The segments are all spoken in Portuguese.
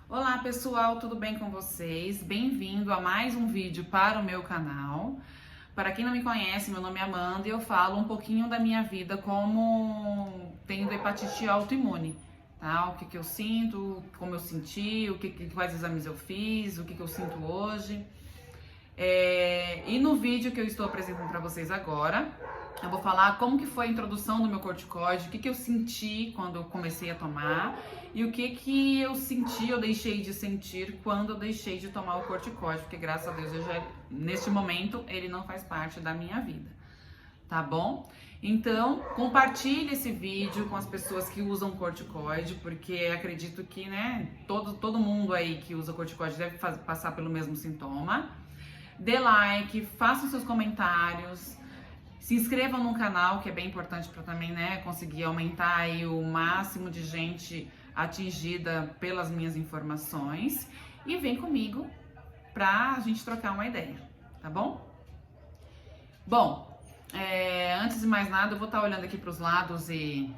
Olá pessoal, tudo bem com vocês? Bem-vindo a mais um vídeo para o meu canal. Para quem não me conhece, meu nome é Amanda e eu falo um pouquinho da minha vida como tendo hepatite autoimune, tá? O que que eu sinto, como eu senti, quais exames eu fiz, o que que eu sinto hoje. E no vídeo que eu estou apresentando para vocês agora, eu vou falar como que foi a introdução do meu corticoide, o que que eu senti quando eu comecei a tomar e o que que eu senti ou deixei de sentir quando eu deixei de tomar o corticoide, porque graças a Deus neste momento ele não faz parte da minha vida, tá bom? Então, compartilhe esse vídeo com as pessoas que usam corticoide, porque acredito que, né, todo mundo aí que usa corticoide deve passar pelo mesmo sintoma. Dê like, façam seus comentários, se inscrevam no canal, que é bem importante para também, né, conseguir aumentar aí o máximo de gente atingida pelas minhas informações. E vem comigo pra gente trocar uma ideia, tá bom? Bom, antes de mais nada, eu vou estar olhando aqui para os lados e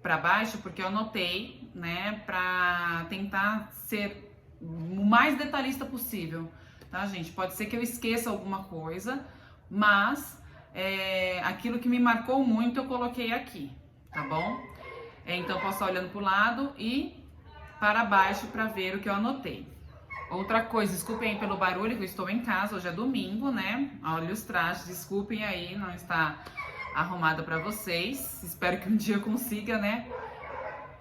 para baixo, porque eu anotei, né, para tentar ser o mais detalhista possível, tá, gente? Pode ser que eu esqueça alguma coisa, mas aquilo que me marcou muito eu coloquei aqui, tá bom? Então, eu posso estar olhando para o lado e para baixo para ver o que eu anotei. Outra coisa, desculpem aí pelo barulho, que eu estou em casa, hoje é domingo, né? Olha os trajes, desculpem aí, não está arrumada para vocês. Espero que um dia eu consiga, né?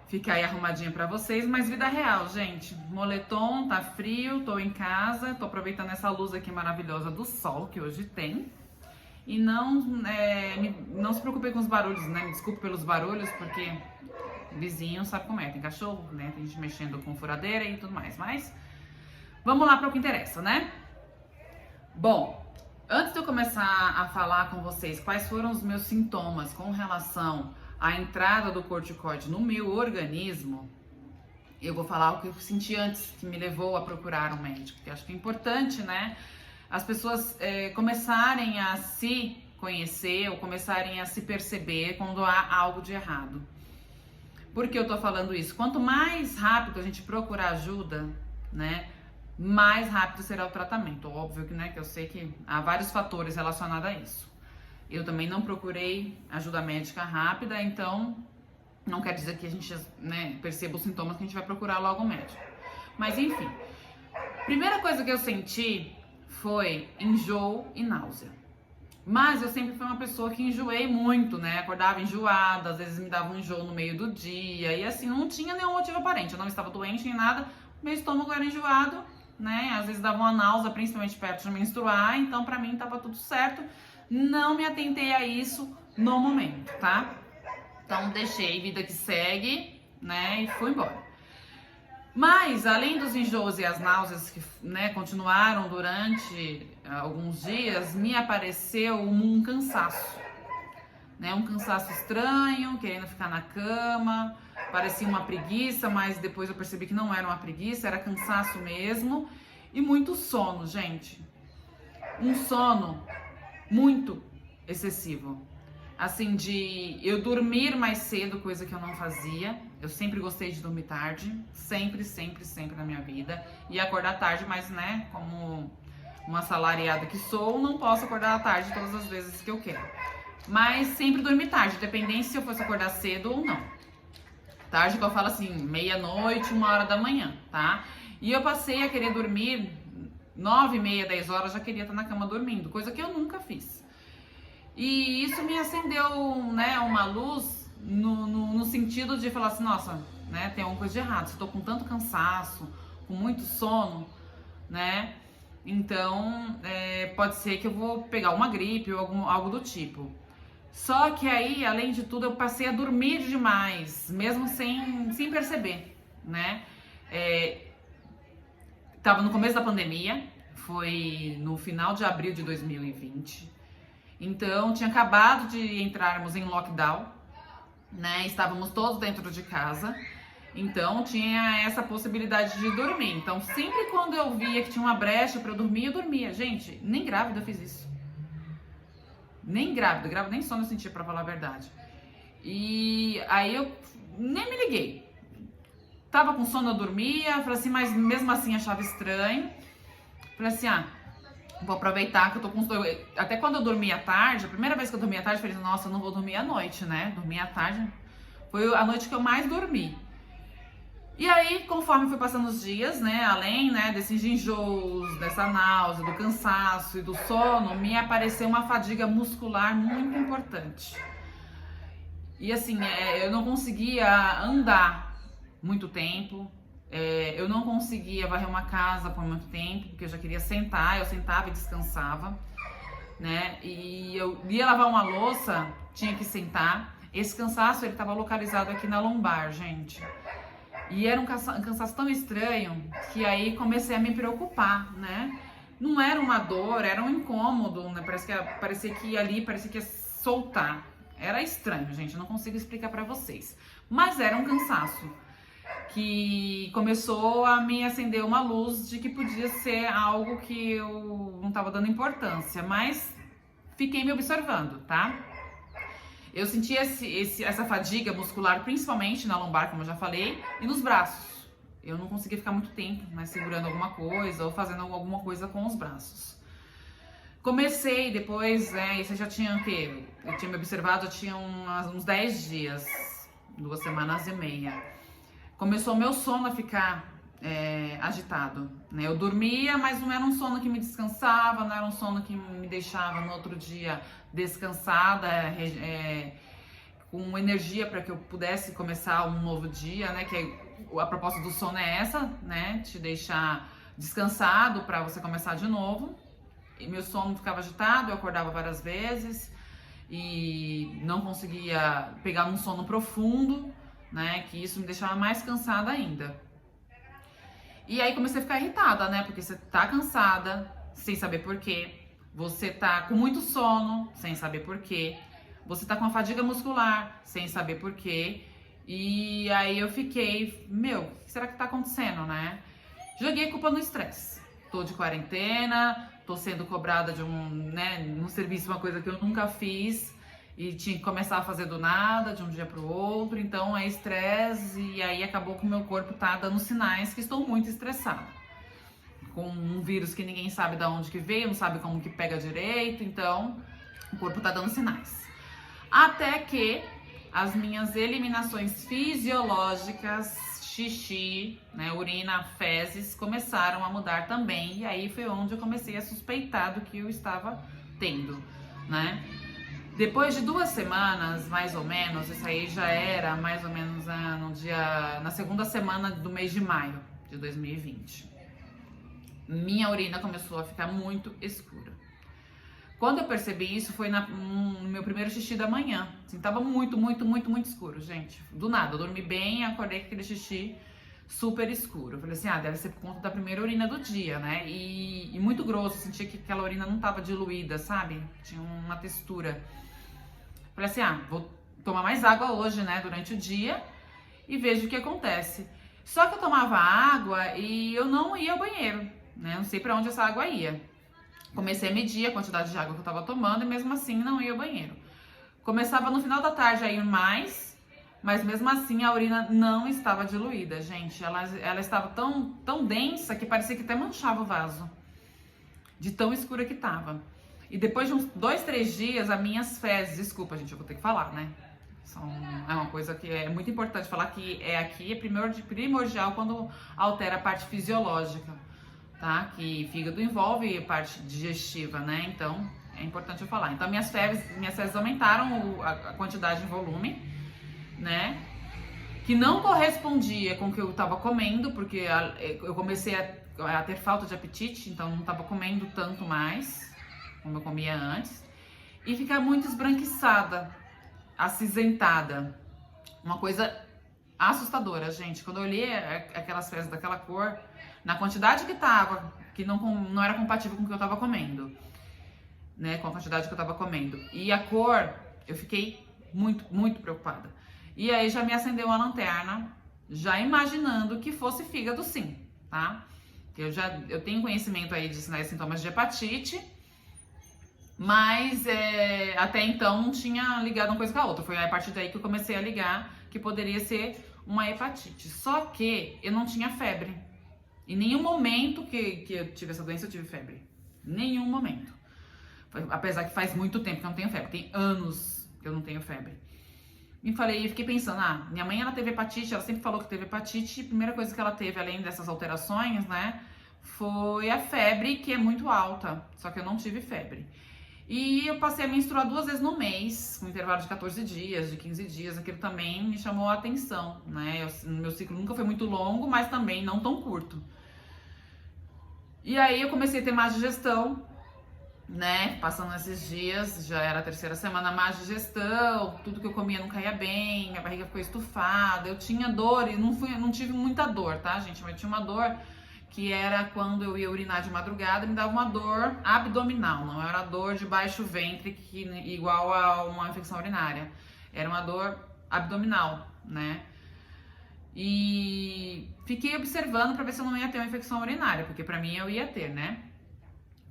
Ficar aí arrumadinha para vocês, mas vida real, gente. Moletom, tá frio, tô em casa, tô aproveitando essa luz aqui maravilhosa do sol que hoje tem. E não se preocupe com os barulhos, né? Me desculpe pelos barulhos, porque vizinho sabe como é, tem cachorro, né? Tem gente mexendo com furadeira e tudo mais, mas vamos lá para o que interessa, né? Bom, antes de eu começar a falar com vocês quais foram os meus sintomas com relação à entrada do corticoide no meu organismo, eu vou falar o que eu senti antes, que me levou a procurar um médico, porque acho que é importante, né? As pessoas começarem a se conhecer ou começarem a se perceber quando há algo de errado. Por que eu tô falando isso? Quanto mais rápido a gente procurar ajuda, né, mais rápido será o tratamento. Óbvio que, né, que eu sei que há vários fatores relacionados a isso. Eu também não procurei ajuda médica rápida, então não quer dizer que a gente, né, perceba os sintomas que a gente vai procurar logo o médico. Mas enfim, primeira coisa que eu senti foi enjoo e náusea. Mas eu sempre fui uma pessoa que enjoei muito, né? Acordava enjoada, às vezes me dava um enjoo no meio do dia. E assim, não tinha nenhum motivo aparente. Eu não estava doente nem nada, meu estômago era enjoado, né? Às vezes dava uma náusea, principalmente perto de menstruar. Então, pra mim, tava tudo certo. Não me atentei a isso no momento, tá? Então, deixei, vida que segue, né? E fui embora. Mas, além dos enjoos e as náuseas que, né, continuaram durante alguns dias, me apareceu um cansaço, né? Um cansaço estranho, querendo ficar na cama, parecia uma preguiça, mas depois eu percebi que não era uma preguiça, era cansaço mesmo. E muito sono, gente. Um sono muito excessivo. Assim, de eu dormir mais cedo, coisa que eu não fazia. Eu sempre gostei de dormir tarde, sempre, sempre, sempre na minha vida. E acordar tarde, mas, né, como uma assalariada que sou, não posso acordar tarde todas as vezes que eu quero. Mas sempre dormir tarde, independente se eu fosse acordar cedo ou não. Tarde que eu falo assim, meia-noite, 1h da manhã, tá? E eu passei a querer dormir 9h30, 10h, já queria estar na cama dormindo, coisa que eu nunca fiz. E isso me acendeu, né, uma luz no sentido de falar assim, nossa, né, tem alguma coisa de errado. Se eu tô com tanto cansaço, com muito sono, né, então pode ser que eu vou pegar uma gripe ou algo do tipo. Só que aí, além de tudo, eu passei a dormir demais, mesmo sem perceber, né. Tava no começo da pandemia, foi no final de abril de 2020. Então, tinha acabado de entrarmos em lockdown, né? Estávamos todos dentro de casa. Então, tinha essa possibilidade de dormir. Então, sempre quando eu via que tinha uma brecha para eu dormir, eu dormia. Gente, nem grávida eu fiz isso. Nem grávida nem sono eu sentia, pra falar a verdade. E aí eu nem me liguei. tava com sono, eu dormia, falei assim, mas mesmo assim achava estranho. Falei assim, vou aproveitar que eu tô com... Até quando eu dormia à tarde, a primeira vez que eu dormia à tarde, eu falei, nossa, eu não vou dormir à noite, né? Dormir à tarde foi a noite que eu mais dormi. E aí, conforme foi passando os dias, né, além, né, desses enjoos, dessa náusea, do cansaço e do sono, me apareceu uma fadiga muscular muito importante. E assim, eu não conseguia andar muito tempo, eu não conseguia varrer uma casa por muito tempo, porque eu já queria sentar, eu sentava e descansava, né, e eu ia lavar uma louça, tinha que sentar. Esse cansaço, ele estava localizado aqui na lombar, gente. E era um cansaço tão estranho que aí comecei a me preocupar, né? Não era uma dor, era um incômodo, né? Parecia que ali, parecia que ia soltar. Era estranho, gente, eu não consigo explicar pra vocês. Mas era um cansaço que começou a me acender uma luz de que podia ser algo que eu não tava dando importância, mas fiquei me observando, tá? Eu sentia essa fadiga muscular, principalmente na lombar, como eu já falei, e nos braços. Eu não conseguia ficar muito tempo, né, segurando alguma coisa ou fazendo alguma coisa com os braços. Comecei depois, né, isso eu já tinha o quê? Eu tinha me observado, já tinha uns 10 dias, 2 semanas e meia. Começou o meu sono a ficar agitado, né? Eu dormia, mas não era um sono que me descansava, não era um sono que me deixava no outro dia descansada, com energia para que eu pudesse começar um novo dia, né? Que a proposta do sono é essa, né? Te deixar descansado para você começar de novo. E meu sono ficava agitado, eu acordava várias vezes e não conseguia pegar um sono profundo, né? Que isso me deixava mais cansada ainda. E aí comecei a ficar irritada, né? Porque você tá cansada, sem saber por quê. Você tá com muito sono, sem saber por quê. Você tá com uma fadiga muscular, sem saber por quê. E aí eu fiquei, o que será que tá acontecendo, né? Joguei a culpa no estresse. Tô de quarentena, tô sendo cobrada de num serviço, uma coisa que eu nunca fiz. E tinha que começar a fazer do nada, de um dia pro outro, então é estresse, e aí acabou que o meu corpo tá dando sinais que estou muito estressada. Com um vírus que ninguém sabe de onde que veio, não sabe como que pega direito, então o corpo tá dando sinais. Até que as minhas eliminações fisiológicas, xixi, né, urina, fezes, começaram a mudar também, e aí foi onde eu comecei a suspeitar do que eu estava tendo, né? Depois de 2 semanas, mais ou menos, isso aí já era mais ou menos na segunda semana do mês de maio de 2020. Minha urina começou a ficar muito escura. Quando eu percebi isso, foi no meu primeiro xixi da manhã. Assim, tava muito escuro, gente. Do nada, eu dormi bem, acordei com aquele xixi super escuro. Eu falei assim, deve ser por conta da primeira urina do dia, né? E muito grosso, sentia que aquela urina não tava diluída, sabe? Tinha uma textura. Falei assim, vou tomar mais água hoje, né, durante o dia e vejo o que acontece. Só que eu tomava água e eu não ia ao banheiro, né, não sei pra onde essa água ia. Comecei a medir a quantidade de água que eu tava tomando e mesmo assim não ia ao banheiro. Começava no final da tarde a ir mais, mas mesmo assim a urina não estava diluída, gente. Ela estava tão densa que parecia que até manchava o vaso, de tão escura que tava. E depois de uns 2, 3 dias, as minhas fezes, desculpa, gente, eu vou ter que falar, né? É uma coisa que é muito importante falar que aqui é primordial quando altera a parte fisiológica, tá? Que fígado envolve a parte digestiva, né? Então, é importante eu falar. Então, minhas fezes aumentaram a quantidade de volume, né? Que não correspondia com o que eu tava comendo, porque eu comecei a ter falta de apetite, então não tava comendo tanto mais como eu comia antes, e ficar muito esbranquiçada, acinzentada, uma coisa assustadora, gente. Quando eu olhei aquelas fezes daquela cor, na quantidade que tava, que não era compatível com o que eu tava comendo, né, com a quantidade que eu tava comendo, e a cor, eu fiquei muito preocupada. E aí já me acendeu uma lanterna, já imaginando que fosse fígado sim, tá? Eu tenho conhecimento aí de sinais e sintomas de hepatite, mas até então não tinha ligado uma coisa com a outra. Foi a partir daí que eu comecei a ligar que poderia ser uma hepatite. Só que eu não tinha febre. Em nenhum momento que eu tive essa doença eu tive febre. Nenhum momento. Apesar que faz muito tempo que eu não tenho febre. Tem anos que eu não tenho febre. E fiquei pensando, minha mãe ela teve hepatite, ela sempre falou que teve hepatite. A primeira coisa que ela teve, além dessas alterações, né, foi a febre, que é muito alta. Só que eu não tive febre. E eu passei a menstruar 2 vezes no mês, com intervalo de 14 dias, de 15 dias. Aquilo também me chamou a atenção, né? Meu ciclo nunca foi muito longo, mas também não tão curto. E aí eu comecei a ter má digestão, né? Passando esses dias, já era a 3ª semana, má digestão, tudo que eu comia não caía bem, minha barriga ficou estufada, eu tinha dor e não tive muita dor, tá, gente? Mas tinha uma dor que era quando eu ia urinar de madrugada, me dava uma dor abdominal, não era dor de baixo ventre, igual a uma infecção urinária. Era uma dor abdominal, né? E fiquei observando para ver se eu não ia ter uma infecção urinária, porque para mim eu ia ter, né?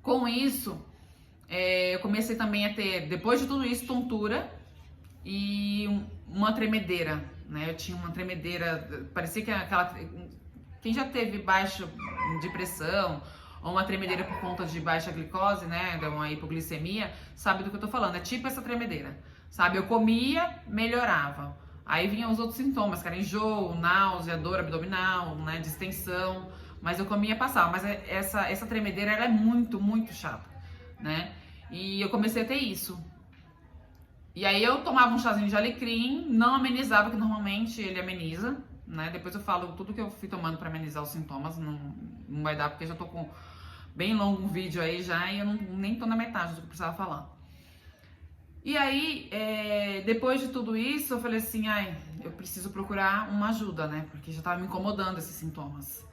Com isso, eu comecei também a ter, depois de tudo isso, tontura e uma tremedeira, né? Eu tinha uma tremedeira, parecia que aquela... Quem já teve baixa de pressão ou uma tremedeira por conta de baixa glicose, né, de uma hipoglicemia, sabe do que eu tô falando, é tipo essa tremedeira, sabe? Eu comia, melhorava. Aí vinham os outros sintomas, que era enjoo, náusea, dor abdominal, né, distensão, mas eu comia, passava. Mas essa tremedeira, ela é muito, muito chata, né? E eu comecei a ter isso. E aí eu tomava um chazinho de alecrim, não amenizava, que normalmente ele ameniza, né? Depois eu falo tudo que eu fui tomando para amenizar os sintomas, não vai dar porque já tô com bem longo um vídeo aí já e eu nem tô na metade do que eu precisava falar. E aí, depois de tudo isso, eu falei assim, eu preciso procurar uma ajuda, né? Porque já tava me incomodando esses sintomas.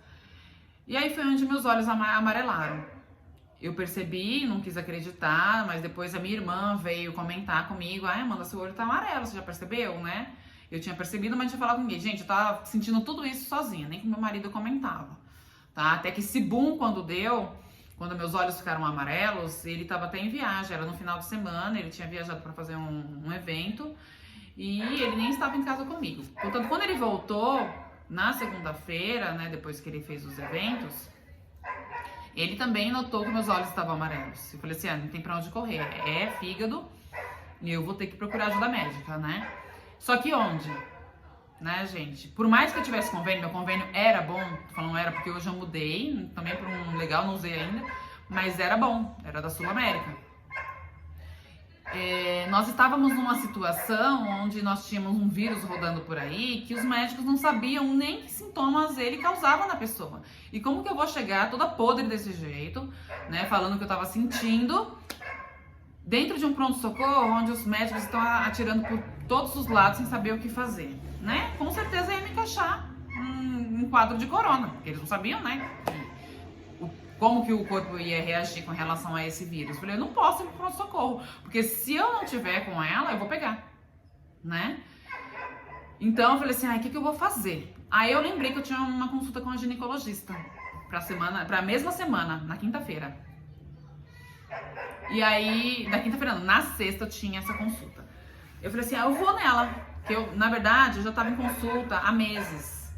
E aí foi onde meus olhos amarelaram. Eu percebi, não quis acreditar, mas depois a minha irmã veio comentar comigo, Amanda, seu olho tá amarelo, você já percebeu, né? Eu tinha percebido, mas tinha falado com ninguém. Gente, eu tava sentindo tudo isso sozinha, nem com meu marido comentava, tá? Até que esse boom, quando meus olhos ficaram amarelos, ele tava até em viagem, era no final de semana, ele tinha viajado para fazer um evento e ele nem estava em casa comigo. Portanto, quando ele voltou, na segunda-feira, né, depois que ele fez os eventos, ele também notou que meus olhos estavam amarelos. Eu falei assim, não tem pra onde correr, é fígado e eu vou ter que procurar ajuda médica, né? Só que onde? Né, gente? Por mais que eu tivesse convênio, meu convênio era bom, tô falando era porque hoje eu mudei, também por um legal, não usei ainda, mas era bom, era da Sul América. Nós estávamos numa situação onde nós tínhamos um vírus rodando por aí que os médicos não sabiam nem que sintomas ele causava na pessoa. E como que eu vou chegar toda podre desse jeito, né, falando que eu tava sentindo, dentro de um pronto-socorro onde os médicos estão atirando por todos os lados sem saber o que fazer, né? Com certeza ia me encaixar um quadro de corona, porque eles não sabiam, né? Como que o corpo ia reagir com relação a esse vírus. Eu falei, eu não posso ir pro pronto-socorro, porque se eu não tiver com ela, eu vou pegar, né? Então eu falei assim, o que eu vou fazer? Aí eu lembrei que eu tinha uma consulta com a ginecologista pra mesma semana, na quinta-feira. E aí, na quinta-feira não, na sexta eu tinha essa consulta. Eu falei assim, eu vou nela, porque na verdade, eu já tava em consulta há meses,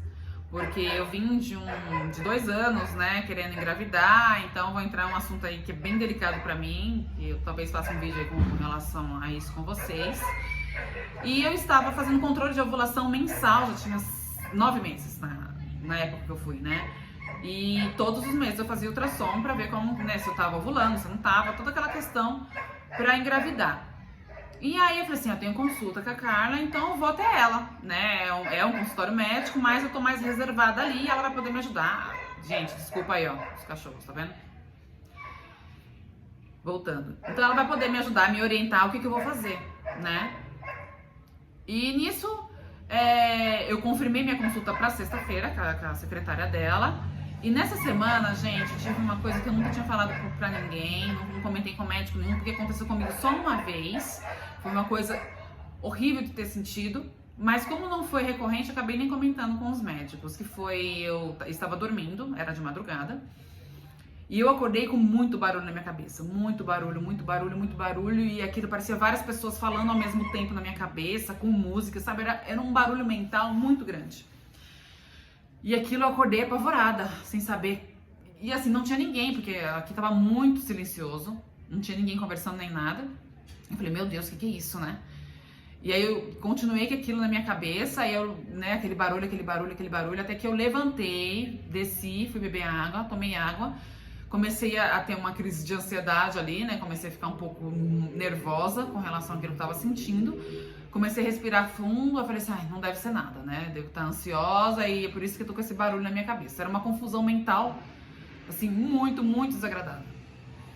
porque eu vim de 2 anos, né, querendo engravidar, então vou entrar um assunto aí que é bem delicado pra mim, que eu talvez faça um vídeo aí com relação a isso com vocês. E eu estava fazendo controle de ovulação mensal, já tinha 9 meses na época que eu fui, né? E todos os meses eu fazia ultrassom pra ver como, né, se eu tava ovulando, se eu não tava, toda aquela questão pra engravidar. E aí eu falei assim, eu tenho consulta com a Carla, então eu vou até ela, né? É um consultório médico, mas eu tô mais reservada ali e ela vai poder me ajudar. Gente, desculpa aí, ó, os cachorros, tá vendo? Voltando. Então ela vai poder me ajudar, me orientar o que eu vou fazer, né? E nisso, eu confirmei minha consulta pra sexta-feira com a secretária dela. E nessa semana, gente, eu tive uma coisa que eu nunca tinha falado pra ninguém, não comentei com médico nenhum, porque aconteceu comigo só uma vez. Foi uma coisa horrível de ter sentido, mas como não foi recorrente, eu acabei nem comentando com os médicos, que foi, eu estava dormindo, era de madrugada, e eu acordei com muito barulho na minha cabeça, muito barulho, muito barulho, muito barulho, e aquilo parecia várias pessoas falando ao mesmo tempo na minha cabeça, com música, sabe, era um barulho mental muito grande. E aquilo eu acordei apavorada, sem saber. E assim, não tinha ninguém, porque aqui tava muito silencioso, não tinha ninguém conversando nem nada. Eu falei, meu Deus, o que é isso, né? E aí eu continuei com aquilo na minha cabeça, aí eu, né, aquele barulho, até que eu levantei, desci, fui beber água, tomei água, comecei a ter uma crise de ansiedade ali, né, comecei a ficar um pouco nervosa com relação àquilo que eu tava sentindo, comecei a respirar fundo, eu falei assim, ai, não deve ser nada, né, devo estar ansiosa e é por isso que eu tô com esse barulho na minha cabeça. Era uma confusão mental, assim, muito, muito desagradável.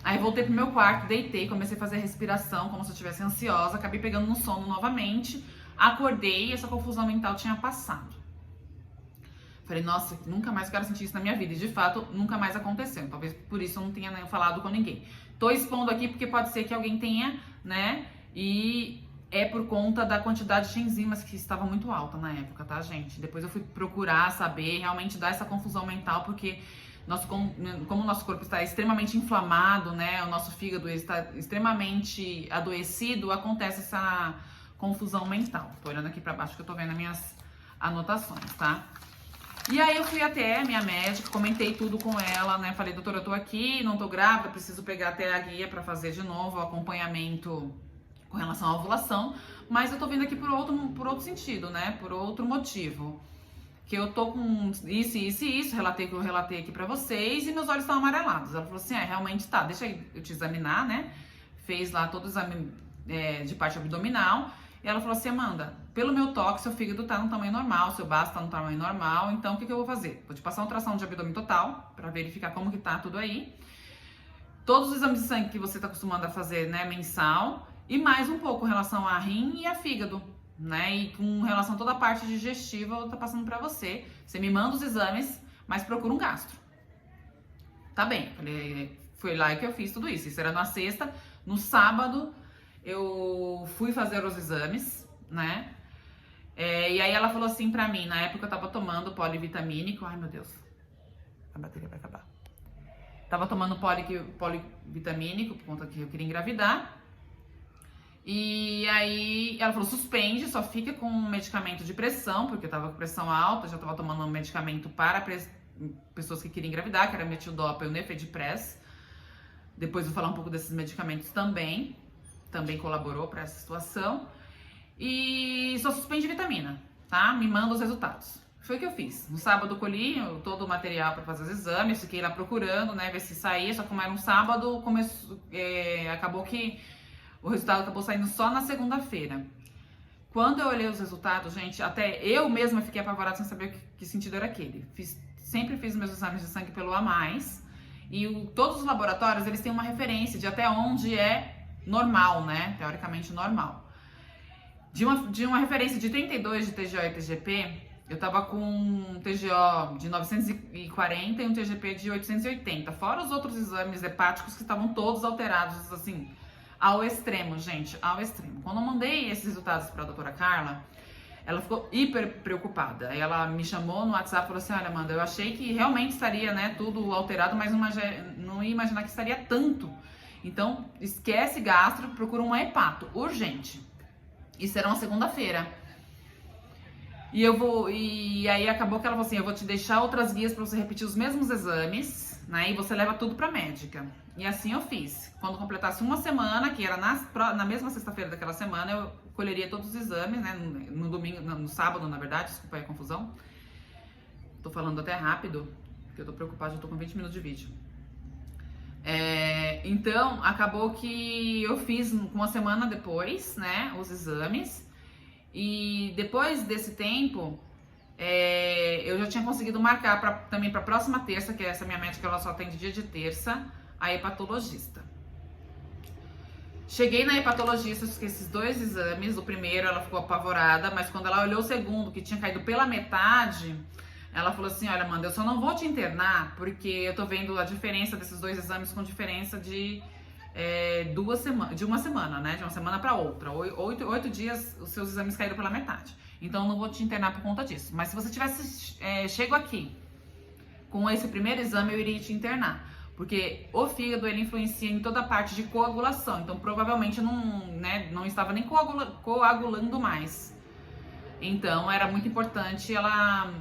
Aí voltei pro meu quarto, deitei, comecei a fazer respiração como se eu estivesse ansiosa, acabei pegando no sono novamente, acordei e essa confusão mental tinha passado. Falei, nossa, nunca mais quero sentir isso na minha vida. E de fato, nunca mais aconteceu. Talvez por isso eu não tenha falado com ninguém. Tô expondo aqui porque pode ser que alguém tenha, né? E é por conta da quantidade de enzimas que estava muito alta na época, tá, gente? Depois eu fui procurar saber, realmente dar essa confusão mental, porque como o nosso corpo está extremamente inflamado, né? O nosso fígado está extremamente adoecido, acontece essa confusão mental. Tô olhando aqui pra baixo que eu tô vendo as minhas anotações, tá? E aí eu fui até minha médica, comentei tudo com ela, né? Falei, doutora, eu tô aqui, não tô grávida, preciso pegar até a guia pra fazer de novo o acompanhamento com relação à ovulação, mas eu tô vindo aqui por outro sentido, né? Por outro motivo. Que eu tô com isso, relatei o que eu relatei aqui pra vocês e meus olhos estão amarelados. Ela falou assim, realmente tá, deixa eu te examinar, né? Fez lá todo o exame de parte abdominal. E ela falou assim, Amanda, pelo meu toque, seu fígado tá no tamanho normal, seu baço tá no tamanho normal, então o que eu vou fazer? Vou te passar uma ultrassom de abdômen total, pra verificar como que tá tudo aí. Todos os exames de sangue que você tá acostumado a fazer, né, mensal, e mais um pouco em relação a rim e a fígado, né, e com relação a toda a parte digestiva, eu tô passando pra você. Você me manda os exames, mas procura um gastro. Tá bem, falei, foi lá que eu fiz tudo isso. Isso era na sexta, no sábado eu fui fazer os exames, né? E aí ela falou assim pra mim, na época eu tava tomando polivitamínico, ai meu Deus, a bateria vai acabar. Tava tomando polivitamínico por conta que eu queria engravidar. E aí ela falou, suspende, só fica com medicamento de pressão, porque eu tava com pressão alta, já tava tomando um medicamento para pessoas que queriam engravidar, que era metildopa e o Nefedipress. Depois eu vou falar um pouco desses medicamentos também colaborou para essa situação. E só suspende vitamina, tá? Me manda os resultados. Foi o que eu fiz. No sábado eu colhi todo o material para fazer os exames, fiquei lá procurando, né, ver se saía, só que como era um sábado, acabou que o resultado acabou saindo só na segunda-feira. Quando eu olhei os resultados, gente, até eu mesma fiquei apavorada sem saber que sentido era aquele. Sempre fiz meus exames de sangue pelo A+, e todos os laboratórios, eles têm uma referência de até onde é normal, né? Teoricamente normal. De uma referência de 32 de TGO e TGP, eu tava com um TGO de 940 e um TGP de 880, fora os outros exames hepáticos que estavam todos alterados, assim, ao extremo, gente, ao extremo. Quando eu mandei esses resultados para a doutora Carla, ela ficou hiper preocupada. Aí ela me chamou no WhatsApp e falou assim, olha, Amanda, eu achei que realmente estaria, né, tudo alterado, mas não ia imaginar que estaria tanto. Então, esquece gastro, procura um hepato, urgente. Isso era uma segunda-feira. E aí acabou que ela falou assim, eu vou te deixar outras guias para você repetir os mesmos exames, né? E você leva tudo pra médica. E assim eu fiz. Quando completasse uma semana, que era na mesma sexta-feira daquela semana, eu colheria todos os exames, né? No domingo, no sábado, na verdade, desculpa aí a confusão. Tô falando até rápido, porque eu tô preocupada, já tô com 20 minutos de vídeo. Então, acabou que eu fiz uma semana depois, né, os exames. E depois desse tempo, eu já tinha conseguido marcar também para a próxima terça, que essa minha médica, ela só atende dia de terça, a hepatologista. Cheguei na hepatologista, fiz esses dois exames. O primeiro ela ficou apavorada, mas quando ela olhou o segundo, que tinha caído pela metade, ela falou assim, olha, Amanda, eu só não vou te internar, porque eu tô vendo a diferença desses dois exames com diferença de uma semana, né? De uma semana para outra. 8 dias os seus exames caíram pela metade. Então eu não vou te internar por conta disso. Mas se você tivesse chego aqui com esse primeiro exame, eu iria te internar. Porque o fígado, ele influencia em toda a parte de coagulação. Então provavelmente não estava nem coagulando mais. Então era muito importante ela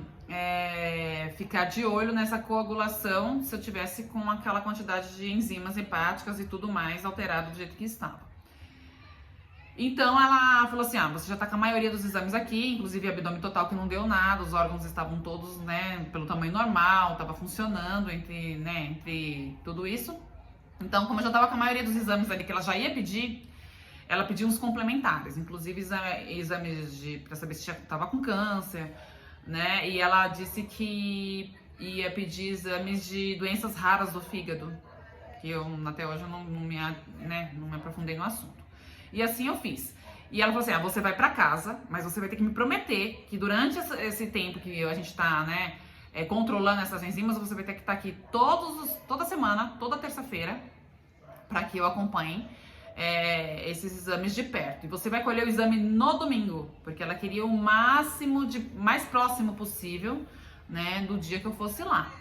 ficar de olho nessa coagulação se eu tivesse com aquela quantidade de enzimas hepáticas e tudo mais alterado do jeito que estava. Então ela falou assim, você já tá com a maioria dos exames aqui, inclusive abdômen total que não deu nada, os órgãos estavam todos, né, pelo tamanho normal, tava funcionando entre tudo isso. Então, como eu já tava com a maioria dos exames ali que ela já ia pedir, ela pediu uns complementares, inclusive exames pra saber se já tava com câncer, né, e ela disse que ia pedir exames de doenças raras do fígado, que eu até hoje eu não me aprofundei no assunto. E assim eu fiz. E ela falou assim, você vai pra casa, mas você vai ter que me prometer que durante esse tempo que a gente tá, controlando essas enzimas, você vai ter que estar aqui toda semana, toda terça-feira, para que eu acompanhe esses exames de perto. E você vai colher o exame no domingo, porque ela queria o mais próximo possível, né, do dia que eu fosse lá.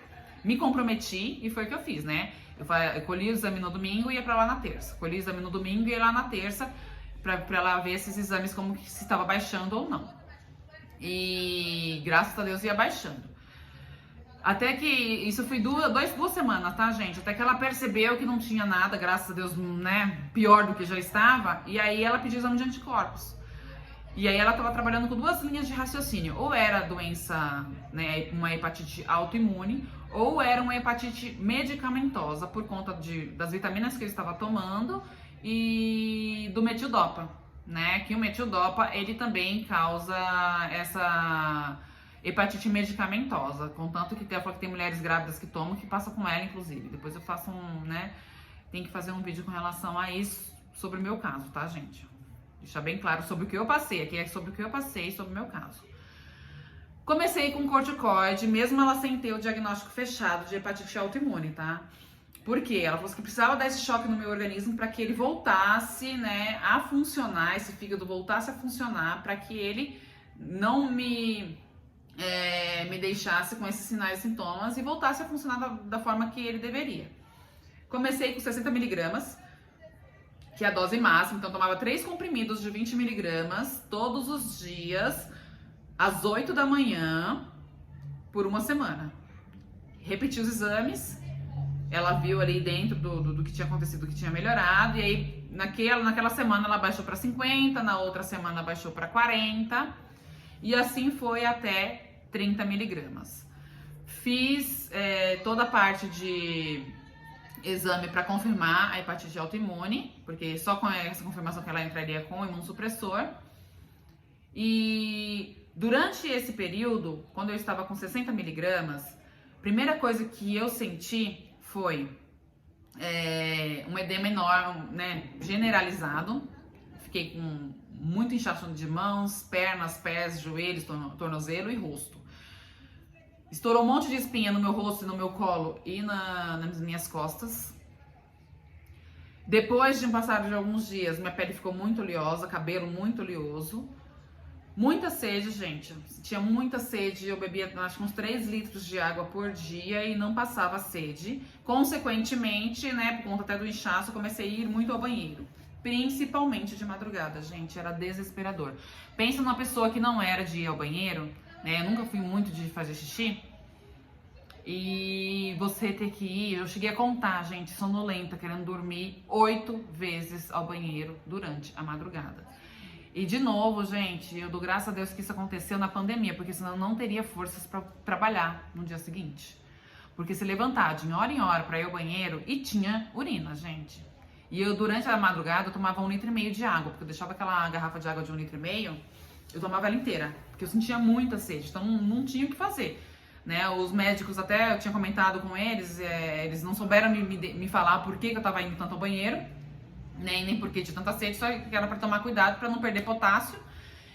Me comprometi e foi o que eu fiz, né? Eu colhi o exame no domingo e ia pra lá na terça. Colhi o exame no domingo e ia lá na terça pra ela ver esses exames como que se estava baixando ou não. E graças a Deus ia baixando. Até que isso foi duas semanas, tá, gente? Até que ela percebeu que não tinha nada, graças a Deus, né? Pior do que já estava. E aí ela pediu exame de anticorpos. E aí ela estava trabalhando com duas linhas de raciocínio. Ou era doença, né, uma hepatite autoimune, ou era uma hepatite medicamentosa por conta das vitaminas que eu estava tomando e do metildopa, né? Que o metildopa, ele também causa essa hepatite medicamentosa. Contanto que tem mulheres grávidas que tomam, que passa com ela, inclusive. Depois eu faço tem que fazer um vídeo com relação a isso, sobre o meu caso, tá, gente? Deixar bem claro sobre o que eu passei. Aqui é sobre o que eu passei, sobre o meu caso. Comecei com corticoide, mesmo ela sem ter o diagnóstico fechado de hepatite autoimune, tá? Por quê? Ela falou que precisava dar esse choque no meu organismo para que ele voltasse, né, a funcionar, esse fígado voltasse a funcionar, para que ele não me deixasse com esses sinais e sintomas e voltasse a funcionar da forma que ele deveria. Comecei com 60 miligramas, que é a dose máxima, então eu tomava 3 comprimidos de 20 miligramas todos os dias, às 8 da manhã, por uma semana. Repeti os exames, ela viu ali dentro do que tinha acontecido, que tinha melhorado, e aí naquela semana ela baixou para 50, na outra semana baixou para 40, e assim foi até 30 miligramas. Fiz toda a parte de exame para confirmar a hepatite autoimune, porque só com essa confirmação que ela entraria com o imunossupressor. E durante esse período, quando eu estava com 60 miligramas, a primeira coisa que eu senti foi um edema enorme, né, generalizado. Fiquei com muito inchaço de mãos, pernas, pés, joelhos, tornozelo e rosto. Estourou um monte de espinha no meu rosto, no meu colo e nas minhas costas. Depois de um passar de alguns dias, minha pele ficou muito oleosa, cabelo muito oleoso. Muita sede, gente. Tinha muita sede. Eu bebia, acho que uns 3 litros de água por dia e não passava sede. Consequentemente, né, por conta até do inchaço, eu comecei a ir muito ao banheiro. Principalmente de madrugada, gente. Era desesperador. Pensa numa pessoa que não era de ir ao banheiro, né? Eu nunca fui muito de fazer xixi. E você ter que ir, eu cheguei a contar, gente, sonolenta, querendo dormir 8 vezes ao banheiro durante a madrugada. E de novo, gente, eu dou graças a Deus que isso aconteceu na pandemia, porque senão eu não teria forças para trabalhar no dia seguinte. Porque se levantar de hora em hora para ir ao banheiro, e tinha urina, gente. E eu, durante a madrugada, eu tomava 1,5 litro de água, porque eu deixava aquela garrafa de água de 1,5 litro, eu tomava ela inteira, porque eu sentia muita sede, então não tinha o que fazer. Né, os médicos, até eu tinha comentado com eles, eles não souberam me falar por que eu tava indo tanto ao banheiro, nem por que de tanta sede, só que era para tomar cuidado para não perder potássio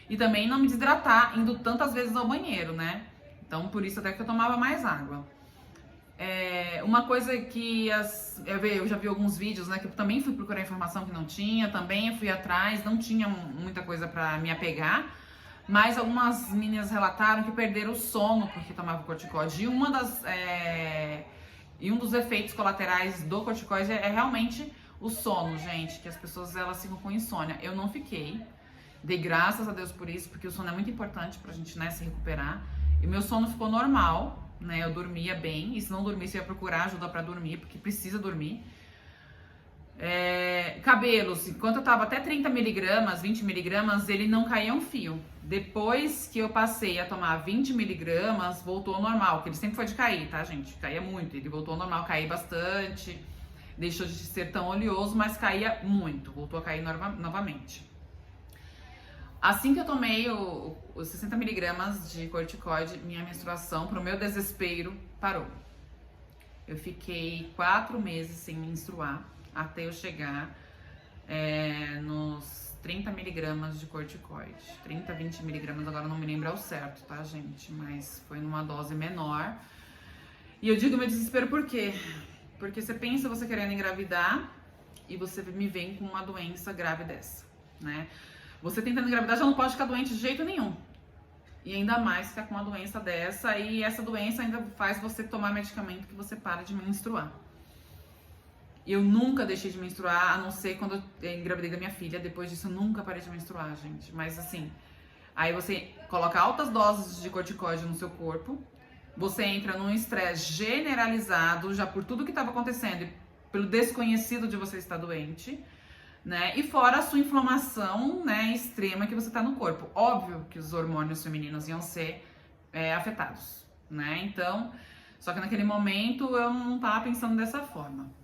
e também não me desidratar indo tantas vezes ao banheiro, né? Então, por isso até que eu tomava mais água. Uma coisa que eu já vi alguns vídeos, né, que eu também fui procurar informação que não tinha, também eu fui atrás, não tinha muita coisa para me apegar. Mas algumas meninas relataram que perderam o sono porque tomavam corticoide. E um dos efeitos colaterais do corticoide é realmente o sono, gente. Que as pessoas elas ficam com insônia. Eu não fiquei. Dei graças a Deus por isso, porque o sono é muito importante pra gente, né, se recuperar. E meu sono ficou normal, né? Eu dormia bem. E se não dormisse, eu ia procurar ajuda pra dormir, porque precisa dormir. Cabelos, enquanto eu tava até 30 miligramas, 20 miligramas, ele não caía um fio. Depois que eu passei a tomar 20 miligramas, voltou ao normal, que ele sempre foi de cair, tá, gente? Caía muito, ele voltou ao normal, caía bastante, deixou de ser tão oleoso, mas caía muito, voltou a cair novamente. Assim que eu tomei os 60 miligramas de corticoide, minha menstruação, pro meu desespero, parou. Eu fiquei 4 meses sem menstruar, até eu chegar nos 30 miligramas de corticoide. 30, 20 miligramas, agora não me lembro ao certo, tá, gente? Mas foi numa dose menor. E eu digo meu desespero por quê? Porque você pensa você querendo engravidar e você me vem com uma doença grave dessa, né? Você tentando engravidar já não pode ficar doente de jeito nenhum. E ainda mais ficar com uma doença dessa, e essa doença ainda faz você tomar medicamento que você para de menstruar. Eu nunca deixei de menstruar, a não ser quando eu engravidei da minha filha. Depois disso eu nunca parei de menstruar, gente. Mas assim, aí você coloca altas doses de corticoide no seu corpo, você entra num estresse generalizado, já por tudo que estava acontecendo, e pelo desconhecido de você estar doente, né? E fora a sua inflamação, né, extrema que você tá no corpo. Óbvio que os hormônios femininos iam ser afetados, né? Então, só que naquele momento eu não tava pensando dessa forma.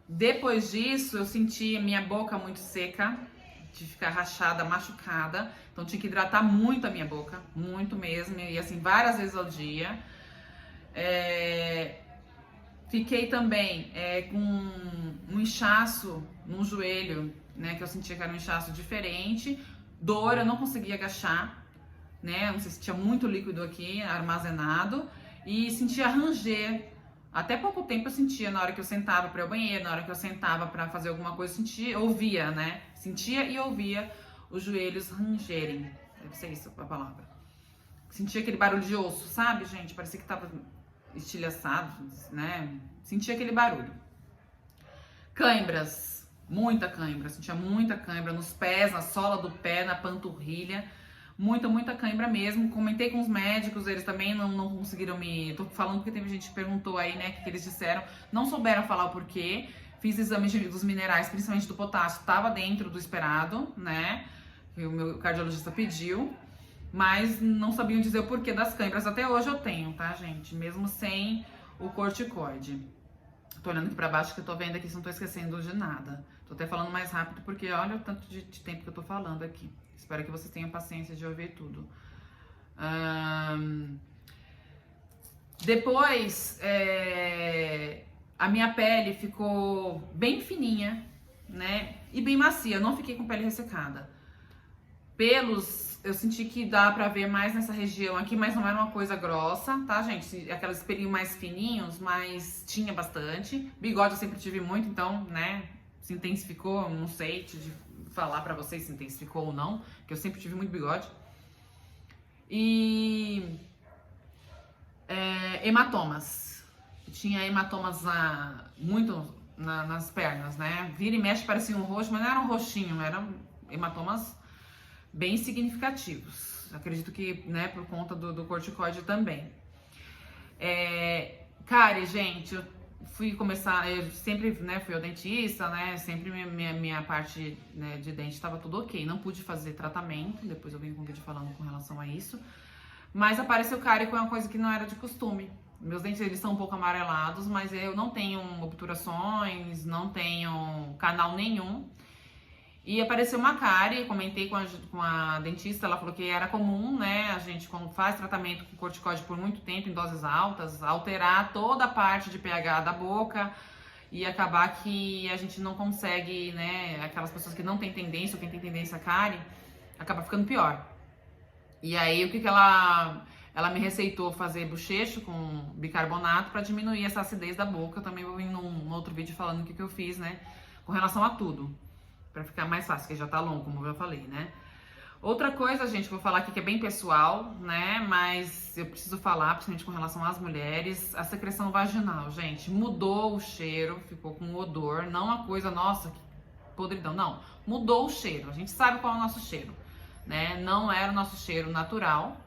Depois disso, eu senti a minha boca muito seca, de ficar rachada, machucada. Então, tinha que hidratar muito a minha boca, muito mesmo, e assim, várias vezes ao dia. Fiquei também com um inchaço no joelho, né? Que eu sentia que era um inchaço diferente. Dor, eu não conseguia agachar, né? Não sei se tinha muito líquido aqui armazenado. E sentia ranger. Até pouco tempo eu sentia na hora que eu sentava para ir ao banheiro, na hora que eu sentava para fazer alguma coisa, sentia, ouvia, né? Sentia e ouvia os joelhos rangerem. Deve ser isso a palavra. Sentia aquele barulho de osso, sabe, gente? Parecia que tava estilhaçado, né? Sentia aquele barulho. Cãibras, muita cãibra, sentia muita cãibra nos pés, na sola do pé, na panturrilha, muita cãibra mesmo. Comentei com os médicos, eles também não conseguiram me... Tô falando porque teve gente que perguntou aí, né, o que eles disseram, não souberam falar o porquê. Fiz exames dos minerais, principalmente do potássio, tava dentro do esperado, né, que o meu cardiologista pediu. Mas não sabiam dizer o porquê das cãibras. Até hoje eu tenho, tá, gente? Mesmo sem o corticoide. Tô olhando aqui pra baixo que eu tô vendo aqui, se não tô esquecendo de nada. Tô até falando mais rápido porque olha o tanto de tempo que eu tô falando aqui. Espero que vocês tenham paciência de ouvir tudo. Depois, a minha pele ficou bem fininha, né? E bem macia. Eu não fiquei com pele ressecada. Pelos... Eu senti que dá pra ver mais nessa região aqui, mas não era uma coisa grossa, tá, gente? Aqueles pelinhos mais fininhos, mas tinha bastante. Bigode eu sempre tive muito, então, né, se intensificou, não sei te falar pra vocês se intensificou ou não, que eu sempre tive muito bigode. E hematomas. Tinha hematomas muito nas pernas, né? Vira e mexe parecia um roxo, mas não era um roxinho, eram hematomas bem significativos. Acredito que, né, por conta do corticoide também. Cárie, gente, eu fui começar, eu sempre, né, fui ao dentista, né, sempre minha parte, né, de dente estava tudo ok. Não pude fazer tratamento, depois eu venho com um vídeo falando com relação a isso. Mas apareceu cárie com uma coisa que não era de costume. Meus dentes, eles são um pouco amarelados, mas eu não tenho obturações, não tenho canal nenhum. E apareceu uma cárie, comentei com a dentista, ela falou que era comum, né, a gente quando faz tratamento com corticoide por muito tempo, em doses altas, alterar toda a parte de pH da boca e acabar que a gente não consegue, né, aquelas pessoas que não têm tendência ou quem tem tendência a cárie, acaba ficando pior. E aí o que ela me receitou fazer bochecho com bicarbonato para diminuir essa acidez da boca. Eu também vou vir num outro vídeo falando o que eu fiz, né, com relação a tudo. Pra ficar mais fácil, que já tá longo, como eu já falei, né? Outra coisa, gente, que eu vou falar aqui que é bem pessoal, né? Mas eu preciso falar, principalmente com relação às mulheres, a secreção vaginal, gente. Mudou o cheiro, ficou com odor, não a coisa, nossa, podridão. Não, mudou o cheiro. A gente sabe qual é o nosso cheiro, né? Não era o nosso cheiro natural.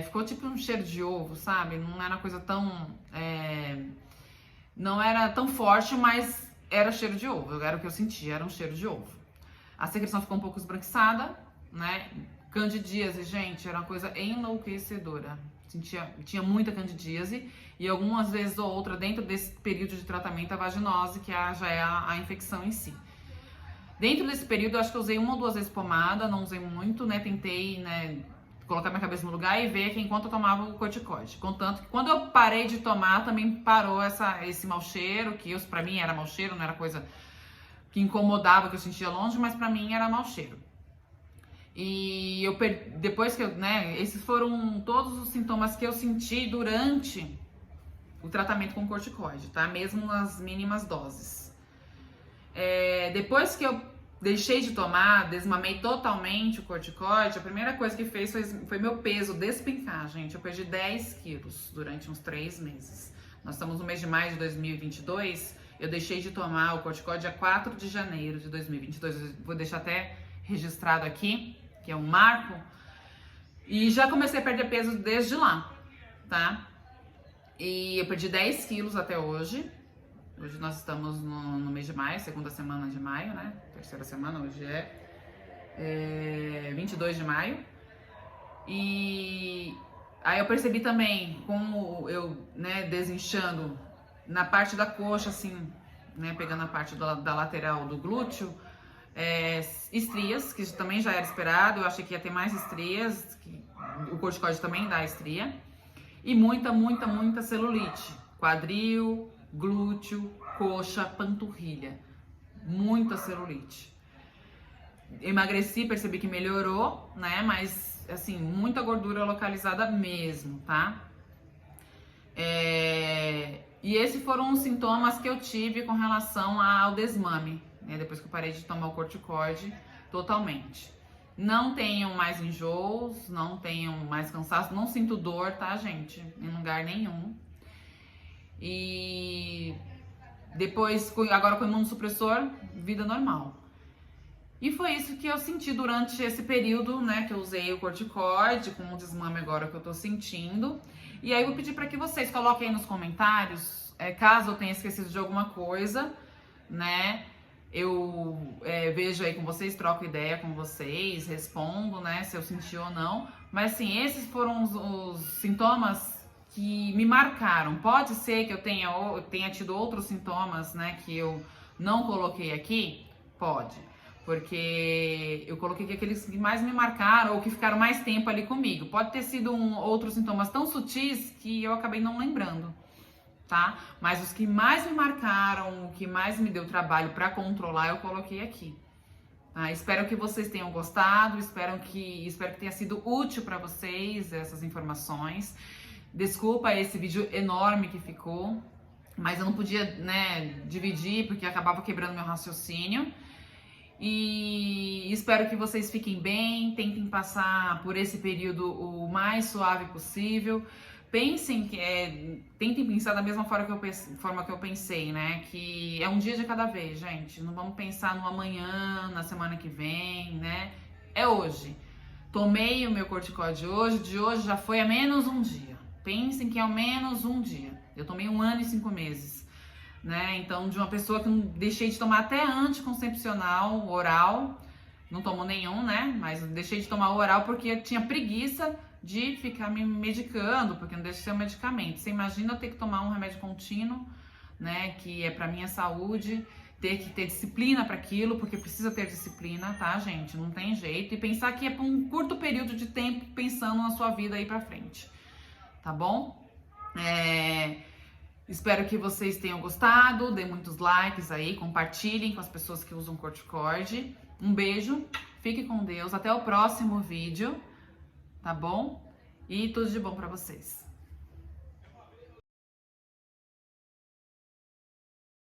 Ficou tipo um cheiro de ovo, sabe? Não era uma coisa tão... não era tão forte, mas era cheiro de ovo. Era o que eu sentia, era um cheiro de ovo. A secreção ficou um pouco esbranquiçada, né? Candidíase, gente, era uma coisa enlouquecedora. Tinha muita candidíase e algumas vezes ou outra, dentro desse período de tratamento, a vaginose, que já é a infecção em si. Dentro desse período, eu acho que eu usei 1 ou 2 vezes pomada, não usei muito, né? Tentei, né, colocar minha cabeça no lugar e ver que enquanto eu tomava o corticoide. Contanto que quando eu parei de tomar, também parou esse mau cheiro, que pra mim era mau cheiro, não era coisa que incomodava, que eu sentia longe, mas pra mim era mau cheiro. E depois que eu, né, esses foram todos os sintomas que eu senti durante o tratamento com corticoide, tá? Mesmo nas mínimas doses. Depois que eu deixei de tomar, desmamei totalmente o corticoide, a primeira coisa que fez foi meu peso despencar, gente. Eu perdi 10 quilos durante uns 3 meses. Nós estamos no mês de maio de 2022, eu deixei de tomar o corticoide dia 4 de janeiro de 2022. Eu vou deixar até registrado aqui, que é um marco. E já comecei a perder peso desde lá, tá? E eu perdi 10 quilos até hoje. Hoje nós estamos no mês de maio, segunda semana de maio, né? Terceira semana, hoje é 22 de maio. E aí eu percebi também como eu, né, desinchando na parte da coxa, assim, né, pegando a parte da lateral do glúteo, estrias, que também já era esperado, eu achei que ia ter mais estrias, que o corticoide também dá estria, e muita celulite, quadril, glúteo, coxa, panturrilha, muita celulite. Emagreci, percebi que melhorou, né, mas assim, muita gordura localizada mesmo, tá? E esses foram os sintomas que eu tive com relação ao desmame, né, depois que eu parei de tomar o corticoide totalmente. Não tenho mais enjoos, não tenho mais cansaço, não sinto dor, tá, gente? Em lugar nenhum. E depois, agora com o imunossupressor, vida normal. E foi isso que eu senti durante esse período, né, que eu usei o corticoide, com o desmame agora que eu tô sentindo. E aí eu vou pedir para que vocês coloquem aí nos comentários, caso eu tenha esquecido de alguma coisa, né, eu vejo aí com vocês, troco ideia com vocês, respondo, né, se eu senti ou não. Mas assim, esses foram os sintomas que me marcaram. Pode ser que eu tenha tido outros sintomas, né, que eu não coloquei aqui? Pode. Porque eu coloquei aqueles que mais me marcaram ou que ficaram mais tempo ali comigo. Pode ter sido outros sintomas tão sutis que eu acabei não lembrando, tá? Mas os que mais me marcaram, o que mais me deu trabalho para controlar, eu coloquei aqui. Tá? Espero que vocês tenham gostado, espero que tenha sido útil para vocês essas informações. Desculpa esse vídeo enorme que ficou, mas eu não podia, né, dividir porque acabava quebrando meu raciocínio. E espero que vocês fiquem bem, tentem passar por esse período o mais suave possível. Tentem pensar da mesma forma que eu pensei, né? Que é um dia de cada vez, gente. Não vamos pensar no amanhã, na semana que vem, né? É hoje. Tomei o meu corticoide hoje, de hoje já foi a menos um dia. Pensem que é ao menos um dia. Eu tomei 1 ano e 5 meses. Né? Então, de uma pessoa que não deixei de tomar até anticoncepcional oral, não tomo nenhum, né? Mas deixei de tomar o oral porque eu tinha preguiça de ficar me medicando, porque não deixa de ser um medicamento. Você imagina eu ter que tomar um remédio contínuo, né? Que é pra minha saúde, ter que ter disciplina para aquilo, porque precisa ter disciplina, tá, gente? Não tem jeito. E pensar que é por um curto período de tempo pensando na sua vida aí pra frente, tá bom? Espero que vocês tenham gostado, dê muitos likes aí, compartilhem com as pessoas que usam corticoide. Um beijo, fique com Deus, até o próximo vídeo, tá bom? E tudo de bom pra vocês.